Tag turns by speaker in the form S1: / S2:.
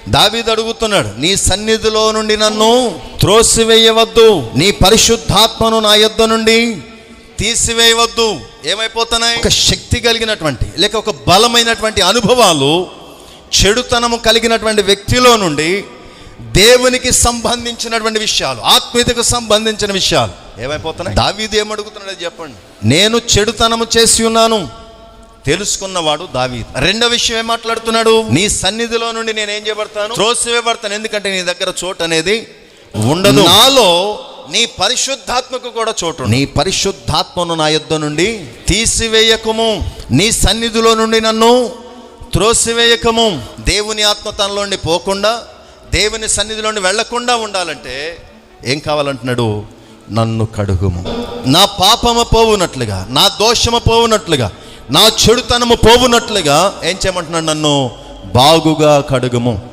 S1: దావీదు అడుగుతున్నాడు, నీ సన్నిధిలో నుండి నన్ను త్రోసివేయవద్దు, నీ పరిశుద్ధాత్మను నా యొద్ద నుండి తీసివేయవద్దు. ఏమైపోతున్నాయి? ఒక శక్తి కలిగినటువంటి లేక ఒక బలమైనటువంటి అనుభవాలు చెడుతనము కలిగినటువంటి వ్యక్తిలో నుండి దేవునికి సంబంధించినటువంటి విషయాలు, ఆత్మీయతకు సంబంధించిన విషయాలు ఏమైపోతున్నాయి? దావీదు ఏమడుగుతున్నాడు చెప్పండి. నేను చెడుతనము చేసి ఉన్నాను తెలుసుకున్నవాడు దావీదు. రెండో విషయం ఏం మాట్లాడుతున్నాడు? నీ సన్నిధిలో నుండి నేను ఏం చేయబడతాను? త్రోసివేయబడతాను. ఎందుకంటే నీ దగ్గర చోటు అనేది ఉండదు. నాలో నీ పరిశుద్ధాత్మకు కూడా చోటు. నీ పరిశుద్ధాత్మను నా యొద్ద నుండి తీసివేయకము, నీ సన్నిధిలో నుండి నన్ను త్రోసివేయకము. దేవుని ఆత్మ తనలోండి పోకుండా, దేవుని సన్నిధిలోని వెళ్లకుండా ఉండాలంటే ఏం కావాలంటున్నాడు? నన్ను కడుగుము, నా పాపము పోవునట్లుగా, నా దోషము పోవునట్లుగా, నా చెడుతనము పోవునట్లుగా ఏం చేయమంటున్నాడు? నన్ను బాగుగా కడుగుము.